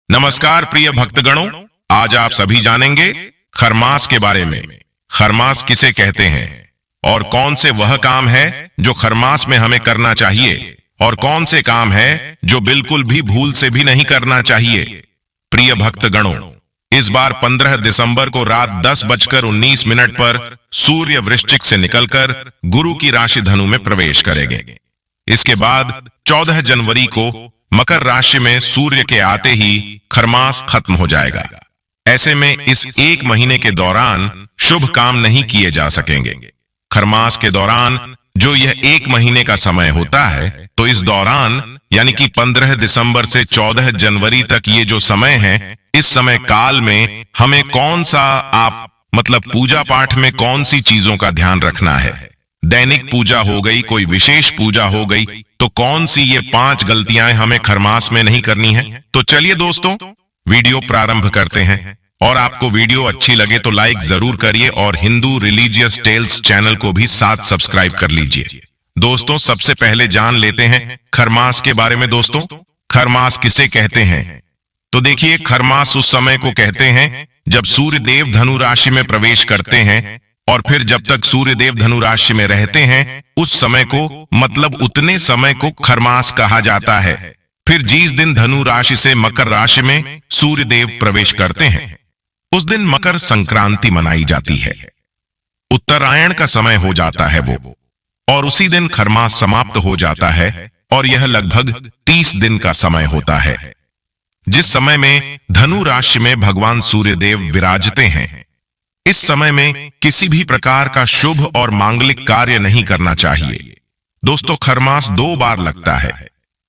नमस्कार प्रिय भक्तगणों, आज आप सभी जानेंगे खरमास के बारे में। खरमास किसे कहते हैं और कौन से वह काम है जो खरमास में हमें करना चाहिए और कौन से काम है जो बिल्कुल भी भूल से भी नहीं करना चाहिए। प्रिय भक्तगणों, इस बार 15 दिसंबर को रात 10:19 पर सूर्य वृश्चिक से निकलकर गुरु की राशि धनु में प्रवेश करेंगे। इसके बाद 14 जनवरी को मकर राशि में सूर्य के आते ही खरमास खत्म हो जाएगा। ऐसे में इस एक महीने के दौरान शुभ काम नहीं किए जा सकेंगे। खरमास के दौरान जो यह एक महीने का समय होता है, तो इस दौरान यानी कि 15 दिसंबर से 14 जनवरी तक ये जो समय है, इस समय काल में हमें कौन सा पूजा पाठ में कौन सी चीजों का ध्यान रखना है। दैनिक पूजा हो गई, कोई विशेष पूजा हो गई, तो कौन सी ये 5 गलतियां हमें खरमास में नहीं करनी है। तो चलिए दोस्तों, वीडियो प्रारंभ करते हैं। और आपको वीडियो अच्छी लगे तो लाइक जरूर करिए और हिंदू रिलीजियस टेल्स चैनल को भी साथ सब्सक्राइब कर लीजिए। दोस्तों, सबसे पहले जान लेते हैं खरमास के बारे में। दोस्तों, खरमास किसे कहते हैं? तो देखिए, खरमास उस समय को कहते हैं जब सूर्य देव धनु राशि में प्रवेश करते हैं और फिर जब तक सूर्य देव धनु राशि में रहते हैं, उस समय को उतने समय को खरमास कहा जाता है। फिर जिस दिन धनु राशि से मकर राशि में सूर्य देव प्रवेश करते हैं, उस दिन मकर संक्रांति मनाई जाती है। उत्तरायण का समय हो जाता है वो, और उसी दिन खरमास समाप्त हो जाता है और यह लगभग 30 दिन का समय होता है, जिस समय में धनु राशि में भगवान सूर्य देव विराजते हैं। इस समय में किसी भी प्रकार का शुभ और मांगलिक कार्य नहीं करना चाहिए। दोस्तों, खरमास 2 बार लगता है।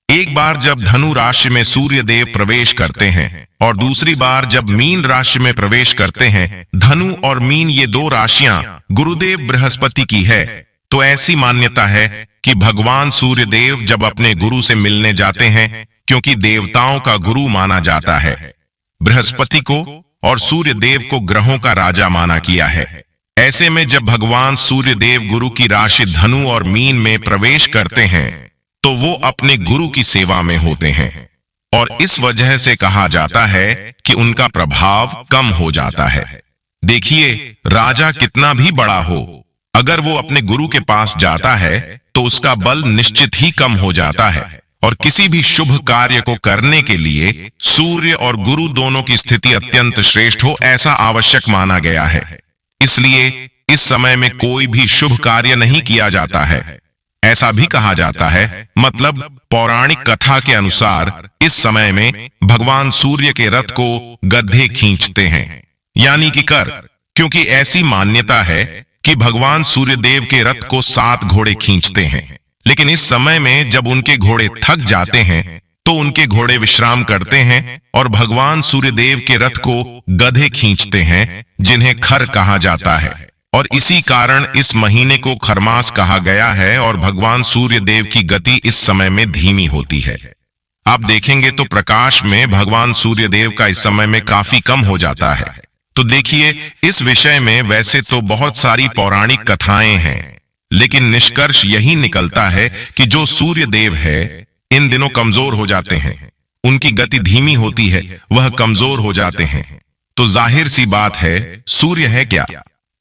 एक बार जब धनु राशि में सूर्य देव प्रवेश करते हैं और दूसरी बार जब मीन राशि में प्रवेश करते हैं। धनु और मीन ये 2 राशियां गुरुदेव बृहस्पति की है। तो ऐसी मान्यता है कि भगवान सूर्य देव जब अपने गुरु से मिलने जाते हैं, क्योंकि देवताओं का गुरु माना जाता है, बृहस्पति को और सूर्य देव को ग्रहों का राजा माना किया है। ऐसे में जब भगवान सूर्य देव गुरु की राशि धनु और मीन में प्रवेश करते हैं, तो वो अपने गुरु की सेवा में होते हैं और इस वजह से कहा जाता है कि उनका प्रभाव कम हो जाता है। देखिए, राजा कितना भी बड़ा हो, अगर वो अपने गुरु के पास जाता है तो उसका बल निश्चित ही कम हो जाता है। और किसी भी शुभ कार्य को करने के लिए सूर्य और गुरु दोनों की स्थिति अत्यंत श्रेष्ठ हो, ऐसा आवश्यक माना गया है। इसलिए इस समय में कोई भी शुभ कार्य नहीं किया जाता है। ऐसा भी कहा जाता है, पौराणिक कथा के अनुसार इस समय में भगवान सूर्य के रथ को गधे खींचते हैं, यानी कि क्योंकि ऐसी मान्यता है कि भगवान सूर्य देव के रथ को 7 घोड़े खींचते हैं। लेकिन इस समय में जब उनके घोड़े थक जाते हैं, तो उनके घोड़े विश्राम करते हैं और भगवान सूर्य देव के रथ को गधे खींचते हैं, जिन्हें खर कहा जाता है। और इसी कारण इस महीने को खरमास कहा गया है और भगवान सूर्य देव की गति इस समय में धीमी होती है। आप देखेंगे तो प्रकाश में भगवान सूर्य देव का इस समय में काफी कम हो जाता है। तो देखिए, इस विषय में वैसे तो बहुत सारी पौराणिक कथाएं हैं, लेकिन निष्कर्ष यही निकलता है कि जो सूर्य देव है इन दिनों कमजोर हो जाते हैं, उनकी गति धीमी होती है, वह कमजोर हो जाते हैं। तो जाहिर सी बात है, सूर्य है क्या?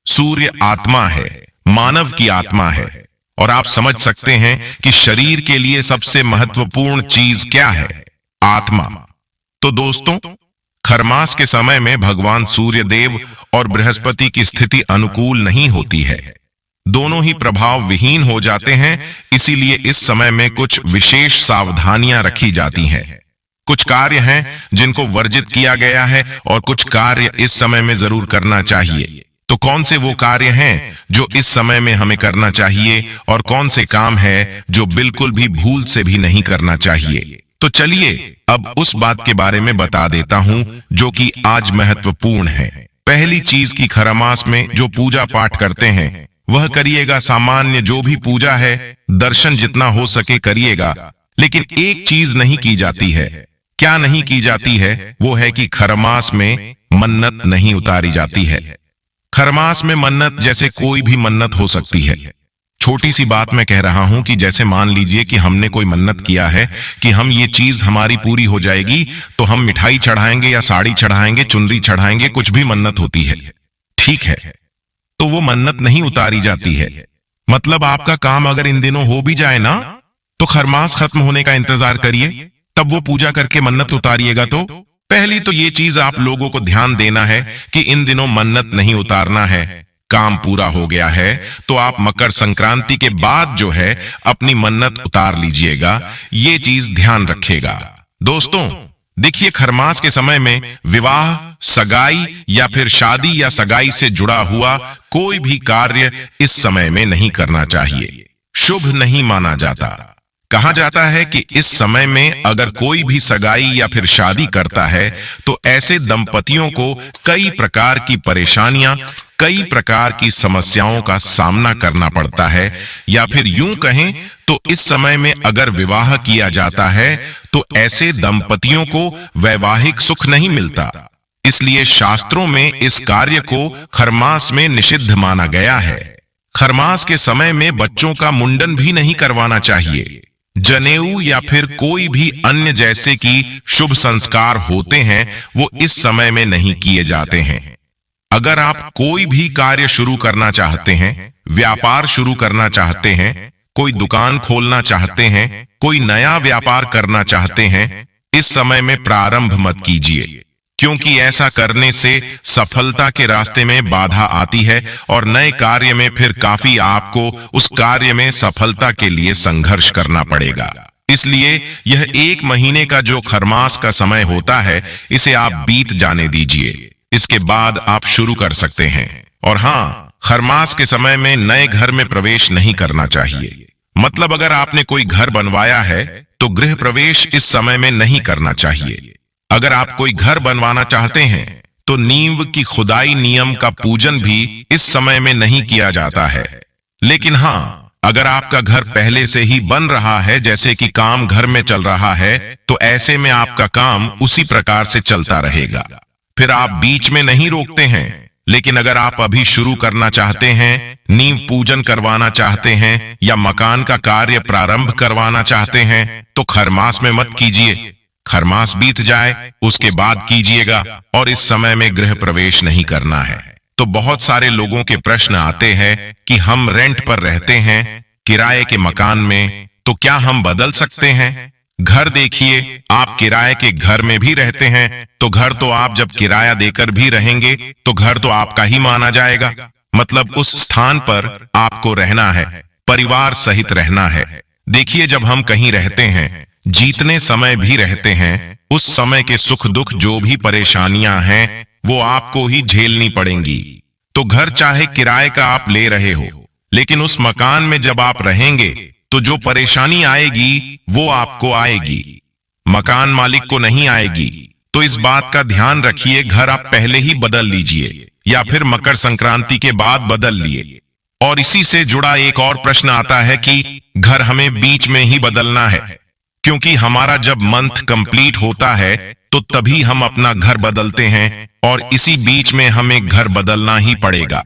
सूर्य आत्मा है, मानव की आत्मा है। और आप समझ सकते हैं कि शरीर के लिए सबसे महत्वपूर्ण चीज क्या है? आत्मा। तो दोस्तों, खरमास के समय में भगवान सूर्य देव और बृहस्पति की स्थिति अनुकूल नहीं होती है, दोनों ही प्रभाव विहीन हो जाते हैं। इसीलिए इस समय में कुछ विशेष सावधानियां रखी जाती हैं। कुछ कार्य हैं जिनको वर्जित किया गया है और कुछ कार्य इस समय में जरूर करना चाहिए। तो कौन से वो कार्य हैं जो इस समय में हमें करना चाहिए और कौन से काम है जो बिल्कुल भी भूल से भी नहीं करना चाहिए? तो चलिए अब उस बात के बारे में बता देता हूं जो कि आज महत्वपूर्ण है। पहली चीज की खरमास में जो पूजा पाठ करते हैं वह करिएगा। सामान्य जो भी पूजा है, दर्शन जितना हो सके करिएगा। लेकिन एक चीज नहीं की जाती है। क्या नहीं की जाती है? वो है कि खरमास में मन्नत नहीं उतारी जाती है। खरमास में मन्नत जैसे कोई भी मन्नत हो सकती है, छोटी सी बात मैं कह रहा हूं कि जैसे मान लीजिए कि हमने कोई मन्नत किया है कि हम ये चीज हमारी पूरी हो जाएगी, तो हम मिठाई चढ़ाएंगे या साड़ी चढ़ाएंगे, चुनरी चढ़ाएंगे, कुछ भी मन्नत होती है, ठीक है, तो वो मन्नत नहीं उतारी जाती है। मतलब आपका काम अगर इन दिनों हो भी जाए ना, तो खरमास खत्म होने का इंतजार करिए, तब वो पूजा करके मन्नत उतारिएगा। तो पहली तो ये चीज आप लोगों को ध्यान देना है कि इन दिनों मन्नत नहीं उतारना है। काम पूरा हो गया है तो आप मकर संक्रांति के बाद जो है अपनी मन्नत उतार लीजिएगा, ये चीज ध्यान रखेगा। दोस्तों देखिए, खरमास के समय में विवाह, सगाई या फिर शादी या सगाई से जुड़ा हुआ कोई भी कार्य इस समय में नहीं करना चाहिए, शुभ नहीं माना जाता। कहा जाता है कि इस समय में अगर कोई भी सगाई या फिर शादी करता है तो ऐसे दंपतियों को कई प्रकार की परेशानियां, कई प्रकार की समस्याओं का सामना करना पड़ता है, या फिर यूं कहें तो इस समय में अगर विवाह किया जाता है तो ऐसे दंपतियों को वैवाहिक सुख नहीं मिलता। इसलिए शास्त्रों में इस कार्य को खरमास में निषिद्ध माना गया है। खरमास के समय में बच्चों का मुंडन भी नहीं करवाना चाहिए। जनेऊ या फिर कोई भी अन्य जैसे कि शुभ संस्कार होते हैं वो इस समय में नहीं किए जाते हैं। अगर आप कोई भी कार्य शुरू करना चाहते हैं, व्यापार शुरू करना चाहते हैं, कोई दुकान खोलना चाहते हैं, कोई नया व्यापार करना चाहते हैं, इस समय में प्रारंभ मत कीजिए, क्योंकि ऐसा करने से सफलता के रास्ते में बाधा आती है और नए कार्य में फिर काफी आपको उस कार्य में सफलता के लिए संघर्ष करना पड़ेगा। इसलिए यह 1 महीने का जो खरमास का समय होता है, इसे आप बीत जाने दीजिए, इसके बाद आप शुरू कर सकते हैं। और हाँ, खरमास के समय में नए घर में प्रवेश नहीं करना चाहिए। मतलब अगर आपने कोई घर बनवाया है तो गृह प्रवेश इस समय में नहीं करना चाहिए। अगर आप कोई घर बनवाना चाहते हैं तो नींव की खुदाई नियम का पूजन भी इस समय में नहीं किया जाता है। लेकिन हाँ, अगर आपका घर पहले से ही बन रहा है, जैसे कि काम घर में चल रहा है, तो ऐसे में आपका काम उसी प्रकार से चलता रहेगा, फिर आप बीच में नहीं रोकते हैं। लेकिन अगर आप अभी शुरू करना चाहते हैं, नींव पूजन करवाना चाहते हैं या मकान का कार्य प्रारंभ करवाना चाहते हैं, तो खरमास में मत कीजिए। खरमास बीत जाए उसके बाद कीजिएगा, और इस समय में गृह प्रवेश नहीं करना है। तो बहुत सारे लोगों के प्रश्न आते हैं कि हम रेंट पर रहते हैं, किराए के मकान में, तो क्या हम बदल सकते हैं? घर देखिए, आप किराए के घर में भी रहते हैं तो घर तो आप जब किराया देकर भी रहेंगे तो घर तो आपका ही माना जाएगा। मतलब उस स्थान पर आपको रहना है, परिवार सहित रहना है। देखिए, जब हम कहीं रहते हैं, जीतने समय भी रहते हैं, उस समय के सुख दुख जो भी परेशानियां हैं वो आपको ही झेलनी पड़ेंगी। तो घर चाहे किराए का आप ले रहे हो, लेकिन उस मकान में जब आप रहेंगे तो जो परेशानी आएगी वो आपको आएगी, मकान मालिक को नहीं आएगी। तो इस बात का ध्यान रखिए, घर आप पहले ही बदल लीजिए या फिर मकर संक्रांति के बाद बदल लिए। और इसी से जुड़ा एक और प्रश्न आता है कि घर हमें बीच में ही बदलना है, क्योंकि हमारा जब मंथ कंप्लीट होता है तो तभी हम अपना घर बदलते हैं, और इसी बीच में हमें घर बदलना ही पड़ेगा।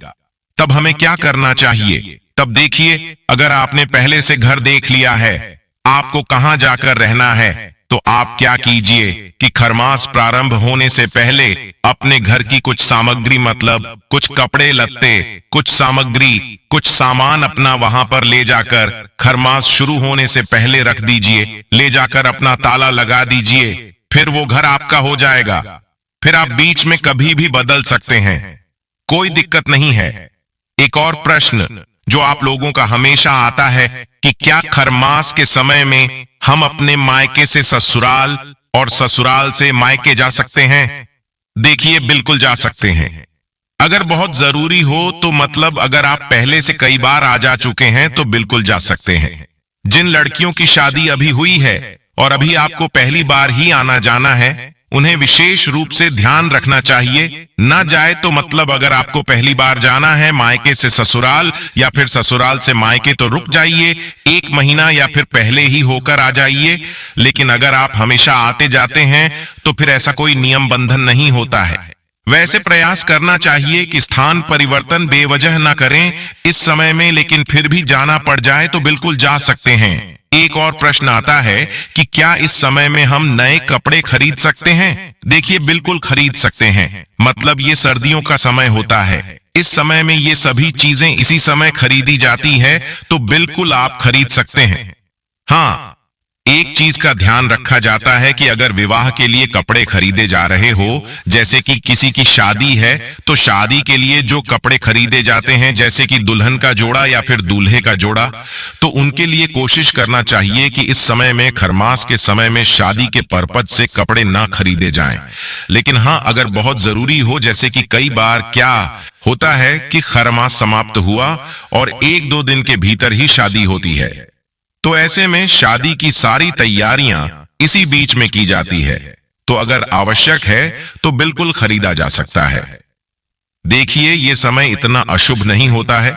तब हमें क्या करना चाहिए? तब देखिए, अगर आपने पहले से घर देख लिया है, आपको कहां जाकर रहना है, तो आप क्या कीजिए कि खरमास प्रारंभ होने से पहले अपने घर की कुछ सामग्री, मतलब कुछ कपड़े लत्ते, कुछ सामग्री, कुछ सामान अपना वहां पर ले जाकर खरमास शुरू होने से पहले रख दीजिए। ले जाकर अपना ताला लगा दीजिए, फिर वो घर आपका हो जाएगा। फिर आप बीच में कभी भी बदल सकते हैं, कोई दिक्कत नहीं है। एक और प्रश्न जो आप लोगों का हमेशा आता है कि क्या खरमास के समय में हम अपने मायके से ससुराल और ससुराल से मायके जा सकते हैं? देखिए, बिल्कुल जा सकते हैं। अगर बहुत जरूरी हो तो, मतलब अगर आप पहले से कई बार आ जा चुके हैं तो बिल्कुल जा सकते हैं। जिन लड़कियों की शादी अभी हुई है और अभी आपको पहली बार ही आना जाना है, उन्हें विशेष रूप से ध्यान रखना चाहिए। ना जाए तो मतलब अगर आपको पहली बार जाना है मायके से ससुराल या फिर ससुराल से मायके, तो रुक जाइए 1 महीना या फिर पहले ही होकर आ जाइए। लेकिन अगर आप हमेशा आते जाते हैं तो फिर ऐसा कोई नियम बंधन नहीं होता है। वैसे प्रयास करना चाहिए कि स्थान परिवर्तन बेवजह ना करें इस समय में, लेकिन फिर भी जाना पड़ जाए तो बिल्कुल जा सकते हैं। एक और प्रश्न आता है कि क्या इस समय में हम नए कपड़े खरीद सकते हैं? देखिए, बिल्कुल खरीद सकते हैं। मतलब ये सर्दियों का समय होता है, इस समय में ये सभी चीजें इसी समय खरीदी जाती है, तो बिल्कुल आप खरीद सकते हैं। हाँ, एक चीज का ध्यान रखा जाता है कि अगर विवाह के लिए कपड़े खरीदे जा रहे हो, जैसे कि किसी की शादी है, तो शादी के लिए जो कपड़े खरीदे जाते हैं, जैसे कि दुल्हन का जोड़ा या फिर दूल्हे का जोड़ा, तो उनके लिए कोशिश करना चाहिए कि इस समय में, खरमास के समय में, शादी के पर्पज से कपड़े ना खरीदे जाएं। लेकिन हाँ, अगर बहुत जरूरी हो, जैसे कि कई बार क्या होता है कि खरमास समाप्त हुआ और 1-2 दिन के भीतर ही शादी होती है, तो ऐसे में शादी की सारी तैयारियां इसी बीच में की जाती है, तो अगर आवश्यक है तो बिल्कुल खरीदा जा सकता है। देखिए, ये समय इतना अशुभ नहीं होता है।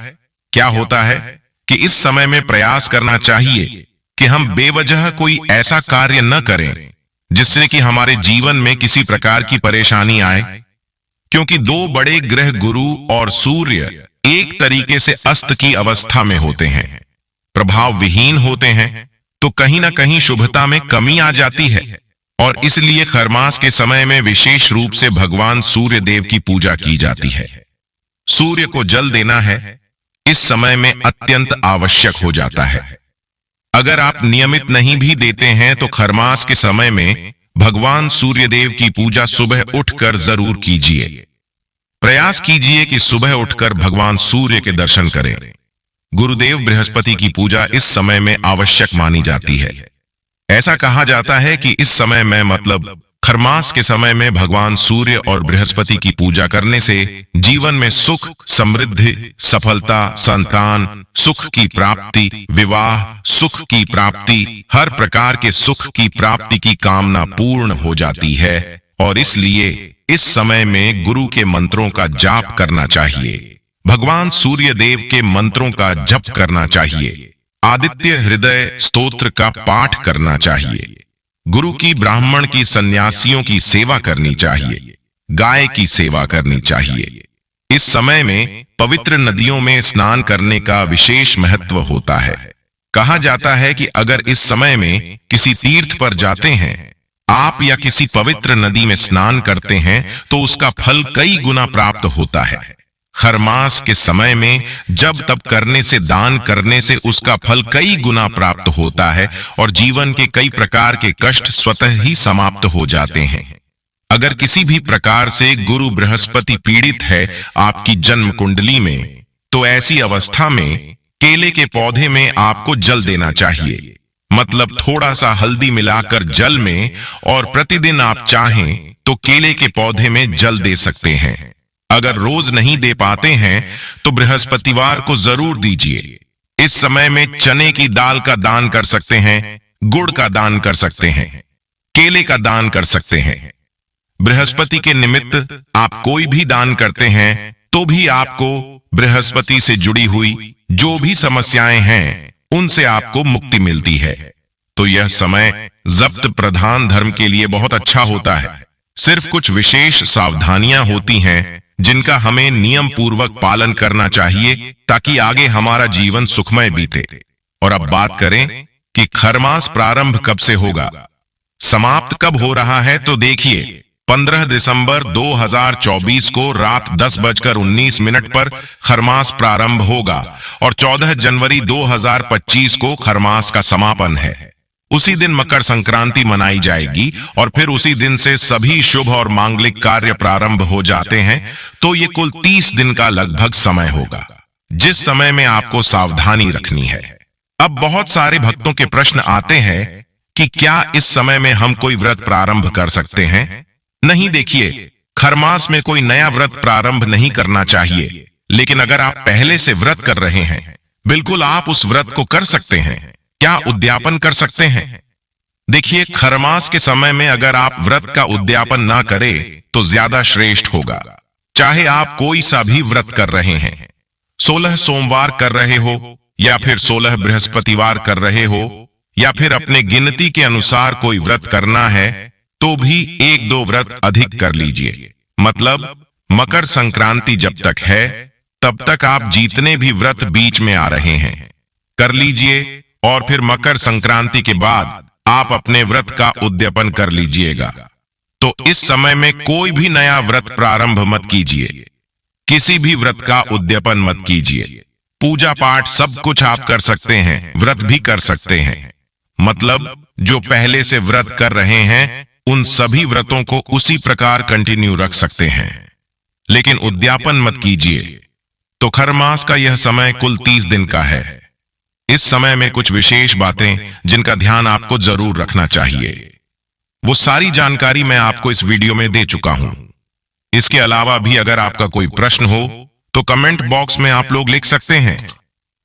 क्या होता है कि इस समय में प्रयास करना चाहिए कि हम बेवजह कोई ऐसा कार्य न करें जिससे कि हमारे जीवन में किसी प्रकार की परेशानी आए, क्योंकि 2 बड़े ग्रह गुरु और सूर्य एक तरीके से अस्त की अवस्था में होते हैं, प्रभाव विहीन होते हैं, तो कहीं ना कहीं शुभता में कमी आ जाती है। और इसलिए खरमास के समय में विशेष रूप से भगवान सूर्य देव की पूजा की जाती है। सूर्य को जल देना है इस समय में अत्यंत आवश्यक हो जाता है। अगर आप नियमित नहीं भी देते हैं तो खरमास के समय में भगवान सूर्य देव की पूजा सुबह उठकर जरूर कीजिए। प्रयास कीजिए कि सुबह उठकर भगवान सूर्य के दर्शन करें। गुरुदेव बृहस्पति की पूजा इस समय में आवश्यक मानी जाती है। ऐसा कहा जाता है कि इस समय में, मतलब खरमास के समय में, भगवान सूर्य और बृहस्पति की पूजा करने से जीवन में सुख, समृद्धि, सफलता, संतान, सुख की प्राप्ति, विवाह, सुख की प्राप्ति, हर प्रकार के सुख की प्राप्ति की कामना पूर्ण हो जाती है। और इसलिए इस समय में गुरु के मंत्रों का जाप करना चाहिए, भगवान सूर्य देव के मंत्रों का जप करना चाहिए, आदित्य हृदय स्तोत्र का पाठ करना चाहिए, गुरु की, ब्राह्मण की, सन्यासियों की सेवा करनी चाहिए, गाय की सेवा करनी चाहिए। इस समय में पवित्र नदियों में स्नान करने का विशेष महत्व होता है। कहा जाता है कि अगर इस समय में किसी तीर्थ पर जाते हैं आप या किसी पवित्र नदी में स्नान करते हैं तो उसका फल कई गुना प्राप्त होता है। खरमास के समय में जब तप करने से, दान करने से उसका फल कई गुना प्राप्त होता है और जीवन के कई प्रकार के कष्ट स्वतः ही समाप्त हो जाते हैं। अगर किसी भी प्रकार से गुरु बृहस्पति पीड़ित है आपकी जन्म कुंडली में, तो ऐसी अवस्था में केले के पौधे में आपको जल देना चाहिए। मतलब थोड़ा सा हल्दी मिलाकर जल में, और प्रतिदिन आप चाहें तो केले के पौधे में जल दे सकते हैं। अगर रोज नहीं दे पाते हैं तो बृहस्पतिवार को जरूर दीजिए। इस समय में चने की दाल का दान कर सकते हैं, गुड़ का दान कर सकते हैं, केले का दान कर सकते हैं। बृहस्पति के निमित्त आप कोई भी दान करते हैं तो भी आपको बृहस्पति से जुड़ी हुई जो भी समस्याएं हैं उनसे आपको मुक्ति मिलती है। तो यह समय जब्त प्रधान धर्म के लिए बहुत अच्छा होता है। सिर्फ कुछ विशेष सावधानियां होती हैं जिनका हमें नियम पूर्वक पालन करना चाहिए ताकि आगे हमारा जीवन सुखमय बीते। और अब बात करें कि खरमास प्रारंभ कब से होगा, समाप्त कब हो रहा है, तो देखिए 15 दिसंबर 2024 को रात 10:19 पर खरमास प्रारंभ होगा और 14 जनवरी 2025 को खरमास का समापन है। उसी दिन मकर संक्रांति मनाई जाएगी और फिर उसी दिन से सभी शुभ और मांगलिक कार्य प्रारंभ हो जाते हैं। तो ये कुल 30 दिन का लगभग समय होगा जिस समय में आपको सावधानी रखनी है। अब बहुत सारे भक्तों के प्रश्न आते हैं कि क्या इस समय में हम कोई व्रत प्रारंभ कर सकते हैं? नहीं, देखिए, खरमास में कोई नया व्रत प्रारंभ नहीं करना चाहिए, लेकिन अगर आप पहले से व्रत कर रहे हैं, बिल्कुल आप उस व्रत को कर सकते हैं। क्या उद्यापन कर सकते हैं? देखिए, खरमास के समय में अगर आप व्रत का उद्यापन ना करें तो ज्यादा श्रेष्ठ होगा। चाहे आप कोई सा भी व्रत कर रहे हैं, 16 सोमवार कर रहे हो या फिर 16 बृहस्पतिवार कर रहे हो या फिर अपने गिनती के अनुसार कोई व्रत करना है, तो भी 1-2 व्रत अधिक कर लीजिए। मतलब मकर संक्रांति जब तक है तब तक आप जितने भी व्रत बीच में आ रहे हैं कर लीजिए, और फिर मकर संक्रांति के बाद आप अपने व्रत का उद्यापन कर लीजिएगा। तो इस समय में कोई भी नया व्रत प्रारंभ मत कीजिए, किसी भी व्रत का उद्यापन मत कीजिए। पूजा पाठ सब कुछ आप कर सकते हैं, व्रत भी कर सकते हैं। मतलब जो पहले से व्रत कर रहे हैं उन सभी व्रतों को उसी प्रकार कंटिन्यू रख सकते हैं, लेकिन उद्यापन मत कीजिए। तो खरमास का यह समय कुल 30 दिन का है। इस समय में कुछ विशेष बातें जिनका ध्यान आपको जरूर रखना चाहिए, वो सारी जानकारी मैं आपको इस वीडियो में दे चुका हूं। इसके अलावा भी अगर आपका कोई प्रश्न हो तो कमेंट बॉक्स में आप लोग लिख सकते हैं।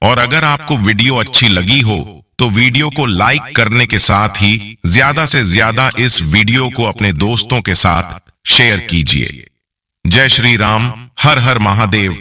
और अगर आपको वीडियो अच्छी लगी हो तो वीडियो को लाइक करने के साथ ही ज्यादा से ज्यादा इस वीडियो को अपने दोस्तों के साथ शेयर कीजिए। जय श्री राम, हर हर महादेव।